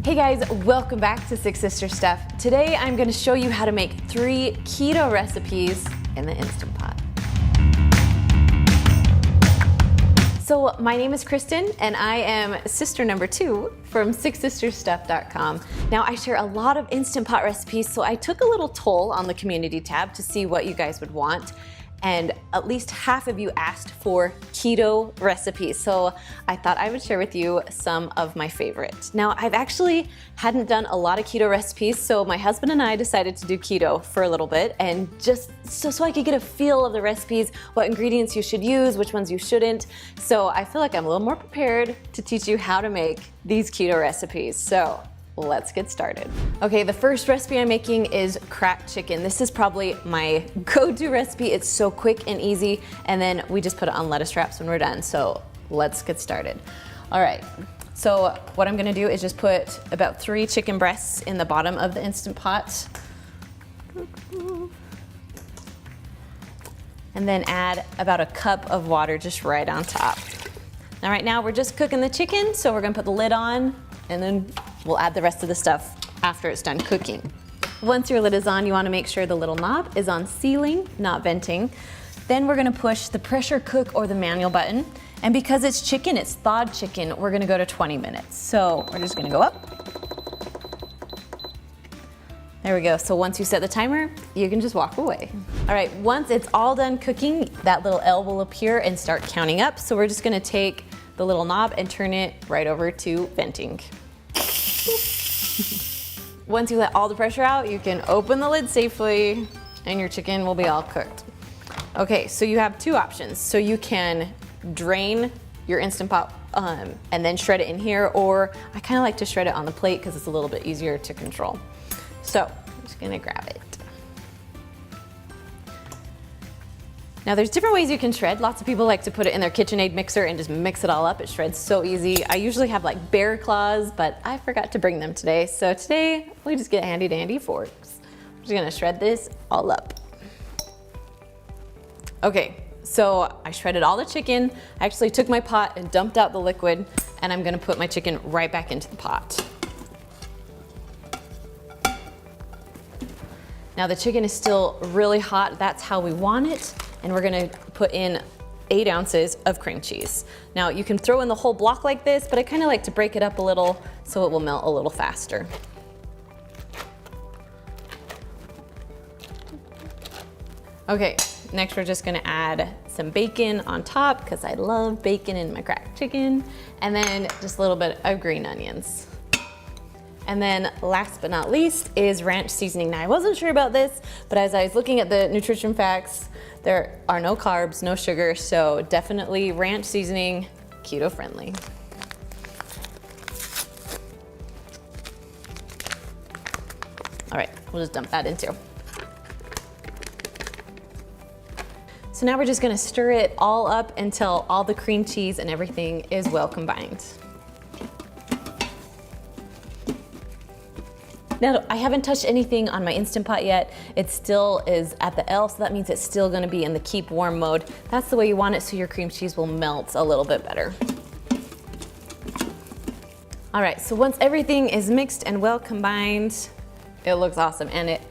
Hey guys, welcome back to Six Sister Stuff. Today I'm going to show you how to make 3 keto recipes in the Instant Pot. So my name is Kristen and I am sister number 2 from sixsisterstuff.com. Now I share a lot of Instant Pot recipes, so I took a little toll on the community tab to see what you guys would want. And at least half of you asked for keto recipes. So I thought I would share with you some of my favorites. Now, I've actually hadn't done a lot of keto recipes, so my husband and I decided to do keto for a little bit, and just so I could get a feel of the recipes, what ingredients you should use, which ones you shouldn't. So I feel like I'm a little more prepared to teach you how to make these keto recipes. So let's get started. Okay, the first recipe I'm making is cracked chicken. This is probably my go-to recipe. It's so quick and easy, and then we just put it on lettuce wraps when we're done. So let's get started. All right, so what I'm gonna do is just put about 3 chicken breasts in the bottom of the Instant Pot. And then add about a cup of water just right on top. Now right now we're just cooking the chicken, so we're gonna put the lid on, and then we'll add the rest of the stuff after it's done cooking. Once your lid is on, you wanna make sure the little knob is on sealing, not venting. Then we're gonna push the pressure cook or the manual button. And because it's chicken, it's thawed chicken, we're gonna go to 20 minutes. So we're just gonna go up. There we go. So once you set the timer, you can just walk away. All right, once it's all done cooking, that little L will appear and start counting up. So we're just gonna take the little knob and turn it right over to venting. Once you let all the pressure out, you can open the lid safely and your chicken will be all cooked. Okay, so you have 2 options. So you can drain your Instant Pot and then shred it in here, or I kind of like to shred it on the plate because it's a little bit easier to control. So I'm just gonna grab it. Now there's different ways you can shred. Lots of people like to put it in their KitchenAid mixer and just mix it all up. It shreds so easy. I usually have like bear claws, but I forgot to bring them today. So today we just get handy dandy forks. I'm just gonna shred this all up. Okay, so I shredded all the chicken. I actually took my pot and dumped out the liquid, and I'm gonna put my chicken right back into the pot. Now the chicken is still really hot. That's how we want it. And we're gonna put in 8 ounces of cream cheese. Now you can throw in the whole block like this, but I kinda like to break it up a little so it will melt a little faster. Okay, next we're just gonna add some bacon on top because I love bacon in my cracked chicken. And then just a little bit of green onions. And then last but not least is ranch seasoning. Now I wasn't sure about this, but as I was looking at the nutrition facts, there are no carbs, no sugar, so definitely ranch seasoning, keto friendly. All right, we'll just dump that in too. So now we're just gonna stir it all up until all the cream cheese and everything is well combined. Now, I haven't touched anything on my Instant Pot yet. It still is at the L, so that means it's still gonna be in the keep warm mode. That's the way you want it, so your cream cheese will melt a little bit better. All right, so once everything is mixed and well combined, it looks awesome, and it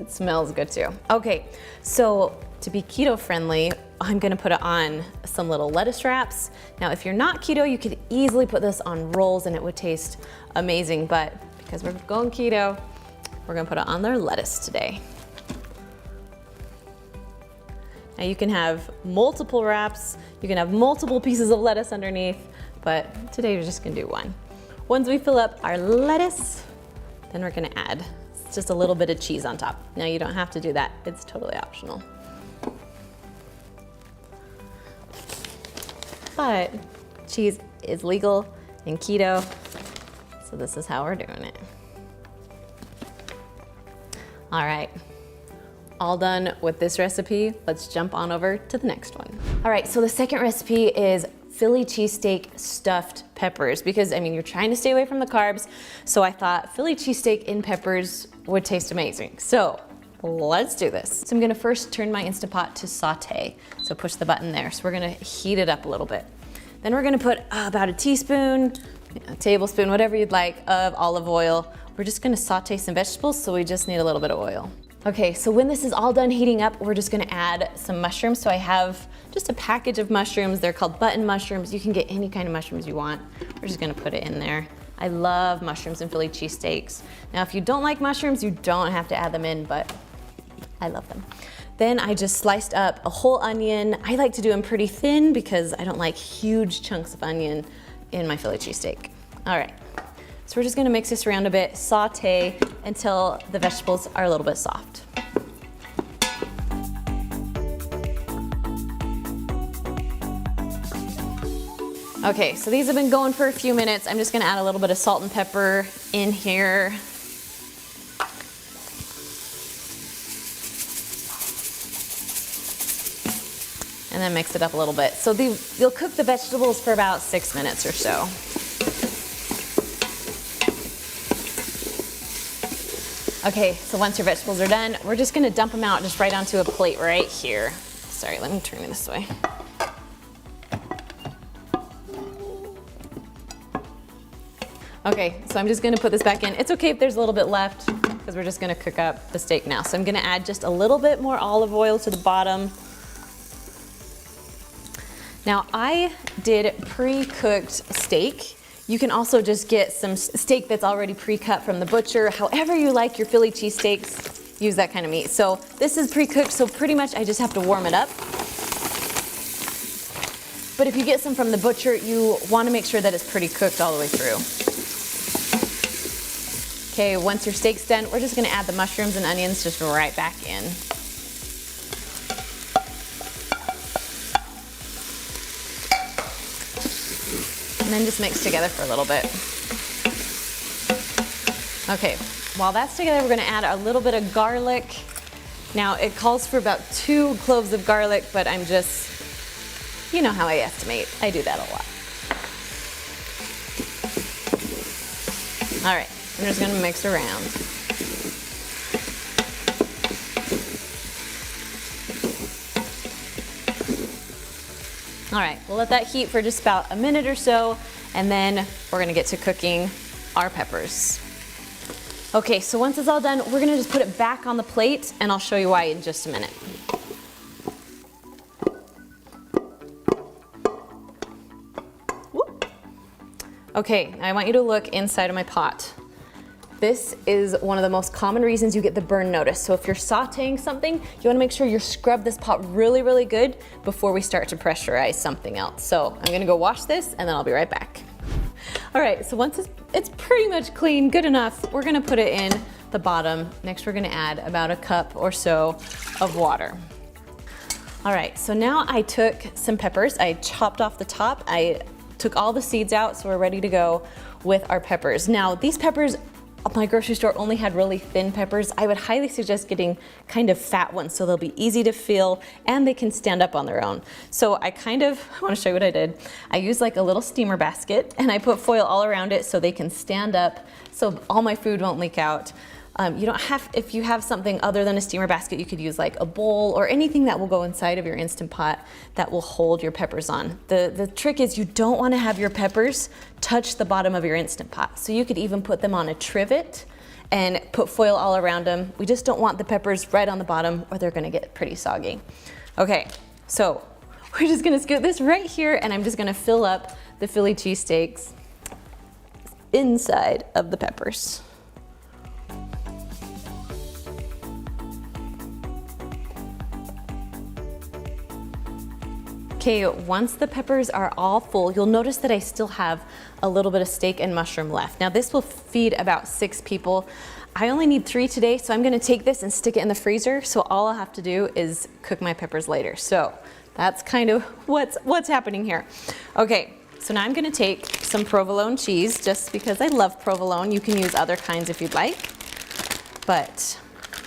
smells good too. Okay, so to be keto friendly, I'm gonna put it on some little lettuce wraps. Now, if you're not keto, you could easily put this on rolls and it would taste amazing, but because we're going keto, we're gonna put it on their lettuce today. Now you can have multiple wraps, you can have multiple pieces of lettuce underneath, but today we're just gonna do one. Once we fill up our lettuce, then we're gonna add just a little bit of cheese on top. Now you don't have to do that, it's totally optional. But cheese is legal in keto, so this is how we're doing it. All right, all done with this recipe. Let's jump on over to the next one. All right, so the second recipe is Philly cheesesteak stuffed peppers, because I mean, you're trying to stay away from the carbs. So I thought Philly cheesesteak in peppers would taste amazing. So let's do this. So I'm gonna first turn my Instant Pot to saute. So push the button there. So we're gonna heat it up a little bit. Then we're gonna put about a teaspoon a tablespoon, whatever you'd like, of olive oil. We're just gonna saute some vegetables, so we just need a little bit of oil. Okay, so when this is all done heating up, we're just gonna add some mushrooms. So I have just a package of mushrooms. They're called button mushrooms. You can get any kind of mushrooms you want. We're just gonna put it in there. I love mushrooms in Philly cheesesteaks. Now, if you don't like mushrooms, you don't have to add them in, but I love them. Then I just sliced up a whole onion. I like to do them pretty thin because I don't like huge chunks of onion in my Philly cheesesteak. All right. So we're just gonna mix this around a bit, saute until the vegetables are a little bit soft. Okay, so these have been going for a few minutes. I'm just gonna add a little bit of salt and pepper in here. And then mix it up a little bit. So you'll cook the vegetables for about 6 minutes or so. Okay, so once your vegetables are done, we're just gonna dump them out just right onto a plate right here. Sorry, let me turn it this way. Okay, so I'm just gonna put this back in. It's okay if there's a little bit left because we're just gonna cook up the steak now. So I'm gonna add just a little bit more olive oil to the bottom. Now I did pre-cooked steak. You can also just get some steak that's already pre-cut from the butcher. However you like your Philly cheesesteaks, use that kind of meat. So this is pre-cooked, so pretty much I just have to warm it up. But if you get some from the butcher, you want to make sure that it's pretty cooked all the way through. Okay, once your steak's done, we're just gonna add the mushrooms and onions just right back in. And then just mix together for a little bit. Okay, while that's together, we're gonna add a little bit of garlic. Now, it calls for about 2 cloves of garlic, but I'm just, you know how I estimate. I do that a lot. All right, I'm just gonna mix around. All right, we'll let that heat for just about a minute or so, and then we're gonna get to cooking our peppers. Okay, so once it's all done, we're gonna just put it back on the plate, and I'll show you why in just a minute. Whoop. Okay, I want you to look inside of my pot. This is one of the most common reasons you get the burn notice. So if you're sauteing something, you wanna make sure you scrub this pot really, really good before we start to pressurize something else. So I'm gonna go wash this and then I'll be right back. All right, so once it's pretty much clean, good enough, we're gonna put it in the bottom. Next, we're gonna add about a cup or so of water. All right, so now I took some peppers, I chopped off the top, I took all the seeds out, so we're ready to go with our peppers. Now, these peppers, my grocery store only had really thin peppers. I would highly suggest getting kind of fat ones so they'll be easy to peel and they can stand up on their own. So I want to show you what I did. I used like a little steamer basket and I put foil all around it so they can stand up so all my food won't leak out. You don't have, if you have something other than a steamer basket, you could use like a bowl or anything that will go inside of your Instant Pot that will hold your peppers on. The trick is you don't want to have your peppers touch the bottom of your Instant Pot. So you could even put them on a trivet and put foil all around them. We just don't want the peppers right on the bottom or they're gonna get pretty soggy. Okay, so we're just gonna scoop this right here and I'm just gonna fill up the Philly cheesesteaks inside of the peppers. Okay, once the peppers are all full, you'll notice that I still have a little bit of steak and mushroom left. Now this will feed about 6 people. I only need 3 today, so I'm gonna take this and stick it in the freezer, so all I'll have to do is cook my peppers later. So that's kind of what's happening here. Okay, so now I'm gonna take some provolone cheese, just because I love provolone. You can use other kinds if you'd like. But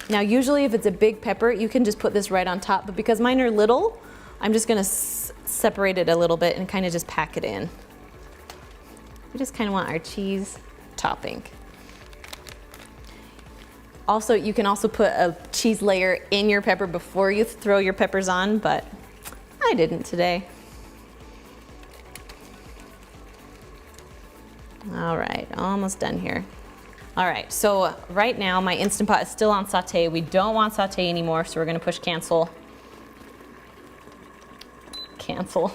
now usually if it's a big pepper, you can just put this right on top, but because mine are little, I'm just gonna separate it a little bit and kind of just pack it in. We just kind of want our cheese topping. Also, you can also put a cheese layer in your pepper before you throw your peppers on, but I didn't today. almost done here. All right, so right now my Instant Pot is still on saute. We don't want saute anymore, so we're gonna push cancel. Cancel.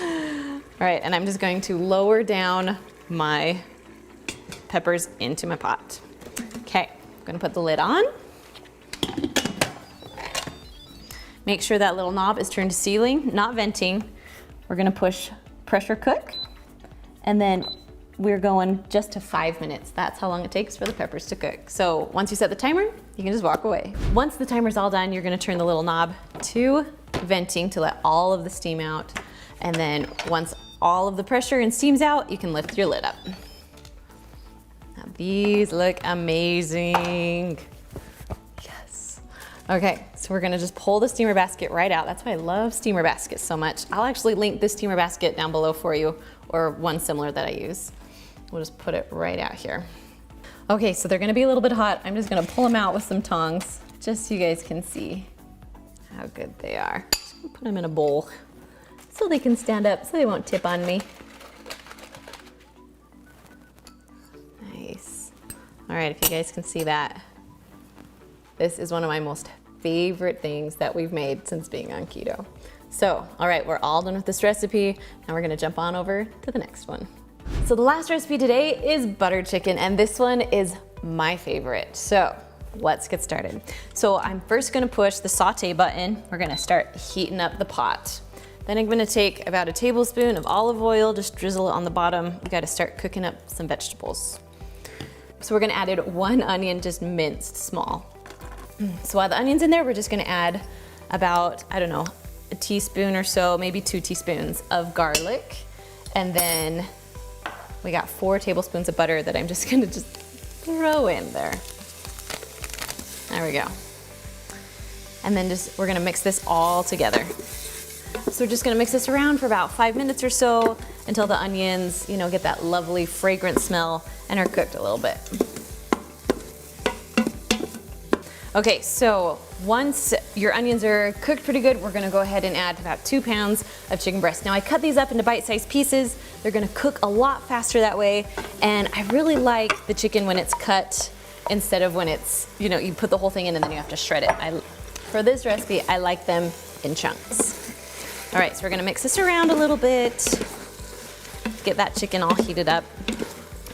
All right, and I'm just going to lower down my peppers into my pot. Okay, I'm gonna put the lid on. Make sure that little knob is turned to sealing, not venting. We're gonna push pressure cook, and then we're going just to 5 minutes. That's how long it takes for the peppers to cook. So once you set the timer, you can just walk away. Once the timer's all done, you're gonna turn the little knob to venting to let all of the steam out. And then once all of the pressure and steam's out, you can lift your lid up. Now these look amazing. Yes. Okay, so we're gonna just pull the steamer basket right out. That's why I love steamer baskets so much. I'll actually link this steamer basket down below for you, or one similar that I use. We'll just put it right out here. Okay, so they're gonna be a little bit hot. I'm just gonna pull them out with some tongs, just so you guys can see how good they are. Just gonna put them in a bowl so they can stand up, so they won't tip on me. Nice. All right, if you guys can see that, this is one of my most favorite things that we've made since being on keto. So, all right, we're all done with this recipe. Now we're gonna jump on over to the next one. So the last recipe today is butter chicken, and this one is my favorite. So let's get started. So I'm first gonna push the saute button. We're gonna start heating up the pot. Then I'm gonna take about a tablespoon of olive oil, just drizzle it on the bottom. We gotta start cooking up some vegetables. So we're gonna add in 1 onion, just minced small. So while the onion's in there, we're just gonna add about, I don't know, a teaspoon or so, maybe 2 teaspoons of garlic. And then we got 4 tablespoons of butter that I'm just gonna throw in there. There we go. And then we're gonna mix this all together. So we're just gonna mix this around for about 5 minutes or so until the onions, get that lovely fragrant smell and are cooked a little bit. Okay, so once your onions are cooked pretty good, we're gonna go ahead and add about 2 pounds of chicken breast. Now I cut these up into bite-sized pieces. They're gonna cook a lot faster that way. And I really like the chicken when it's cut instead of when it's, you put the whole thing in and then you have to shred it. For this recipe, I like them in chunks. All right, so we're gonna mix this around a little bit, get that chicken all heated up.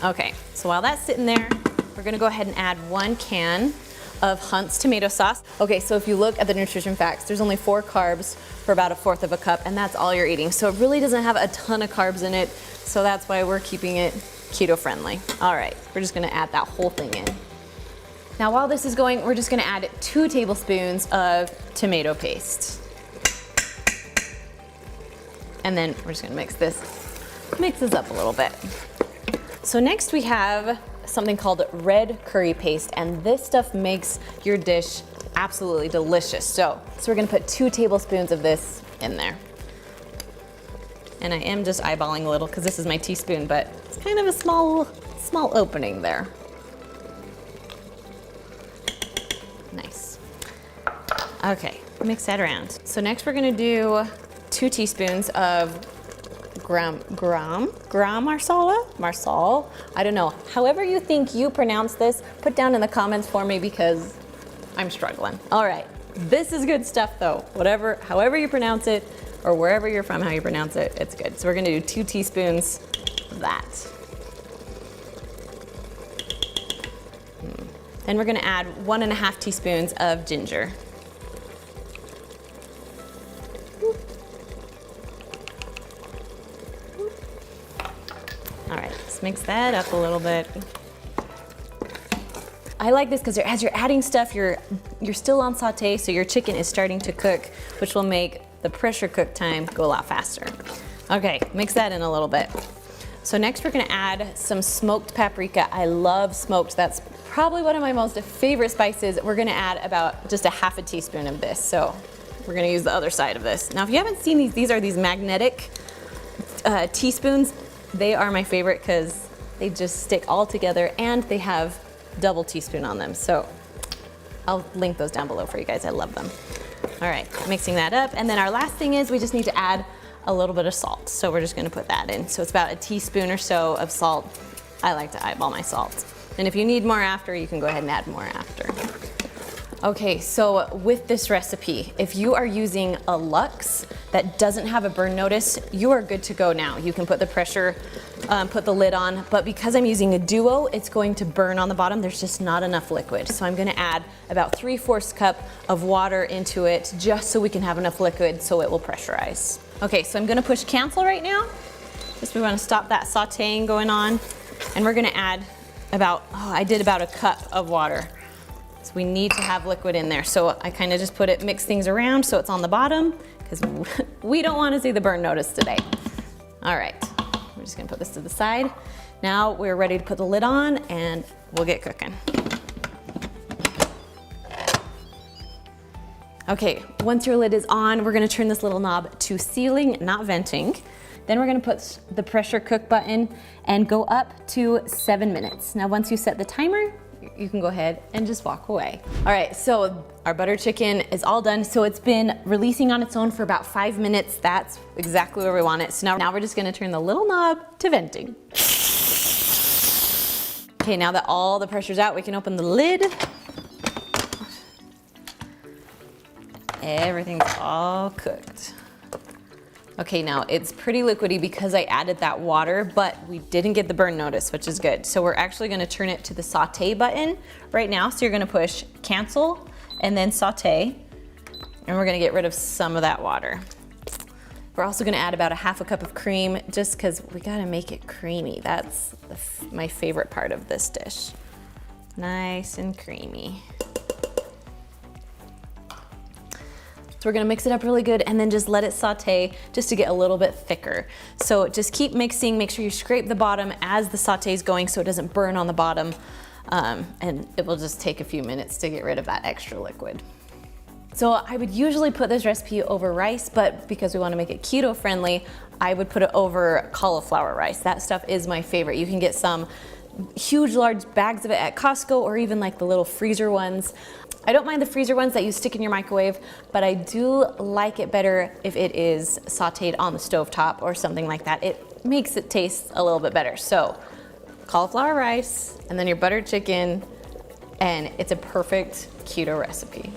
Okay, so while that's sitting there, we're gonna go ahead and add 1 can of Hunt's tomato sauce. Okay, so if you look at the nutrition facts, there's only 4 carbs for about 1/4 of a cup, and that's all you're eating. So it really doesn't have a ton of carbs in it, so that's why we're keeping it keto friendly. All right, we're just gonna add that whole thing in. Now while this is going, we're just gonna add 2 tablespoons of tomato paste. And then we're just gonna mix this up a little bit. So next we have something called red curry paste, and this stuff makes your dish absolutely delicious. So we're gonna put 2 tablespoons of this in there. And I am just eyeballing a little because this is my teaspoon, but it's kind of a small opening there. Nice. Okay, mix that around. So next we're gonna do 2 teaspoons of marsala, I don't know. However you think you pronounce this, put down in the comments for me because I'm struggling. All right, this is good stuff though. However you pronounce it, or wherever you're from, how you pronounce it, it's good. So we're gonna do 2 teaspoons of that. Then we're gonna add 1.5 teaspoons of ginger. All right, let's mix that up a little bit. I like this because as you're adding stuff, you're still on saute, so your chicken is starting to cook, which will make the pressure cook time go a lot faster. Okay, mix that in a little bit. So next we're gonna add some smoked paprika. I love smoked. That's probably one of my most favorite spices. We're gonna add about just 1/2 teaspoon of this. So we're gonna use the other side of this. Now if you haven't seen these are these magnetic teaspoons. They are my favorite because they just stick all together and they have double teaspoon on them. So I'll link those down below for you guys. I love them. All right, mixing that up. And then our last thing is we just need to add a little bit of salt. So we're just gonna put that in. So it's about 1 teaspoon or so of salt. I like to eyeball my salt. And if you need more after, you can go ahead and add more after. Okay, so with this recipe, if you are using a Lux that doesn't have a burn notice, you are good to go now. You can put the pressure, put the lid on, but because I'm using a Duo, it's going to burn on the bottom. There's just not enough liquid. So I'm gonna add about 3/4 cup of water into it just so we can have enough liquid so it will pressurize. Okay, so I'm gonna push cancel right now. Just we wanna stop that sauteing going on. And we're gonna add about, I did about a cup of water. So we need to have liquid in there. So I kind of just mix things around so it's on the bottom because we don't want to see the burn notice today. All right, we're just gonna put this to the side. Now we're ready to put the lid on and we'll get cooking. Okay, once your lid is on, we're gonna turn this little knob to sealing, not venting. Then we're gonna put the pressure cook button and go up to 7 minutes. Now once you set the timer, you can go ahead and just walk away. All right, so our butter chicken is all done. So it's been releasing on its own for about 5 minutes. That's exactly where we want it. So now we're just gonna turn the little knob to venting. Okay, now that all the pressure's out, we can open the lid. Everything's all cooked. Okay, now it's pretty liquidy because I added that water, but we didn't get the burn notice, which is good. So we're actually gonna turn it to the saute button right now. So you're gonna push cancel and then saute, and we're gonna get rid of some of that water. We're also gonna add about 1/2 cup of cream just because we gotta make it creamy. That's my favorite part of this dish. Nice and creamy. So we're gonna mix it up really good and then just let it saute just to get a little bit thicker. So just keep mixing, make sure you scrape the bottom as the saute is going so it doesn't burn on the bottom. And it will just take a few minutes to get rid of that extra liquid. So I would usually put this recipe over rice, but because we wanna make it keto friendly, I would put it over cauliflower rice. That stuff is my favorite. You can get some huge, large bags of it at Costco or even like the little freezer ones. I don't mind the freezer ones that you stick in your microwave, but I do like it better if it is sauteed on the stovetop or something like that. It makes it taste a little bit better. So cauliflower rice and then your buttered chicken, and it's a perfect keto recipe.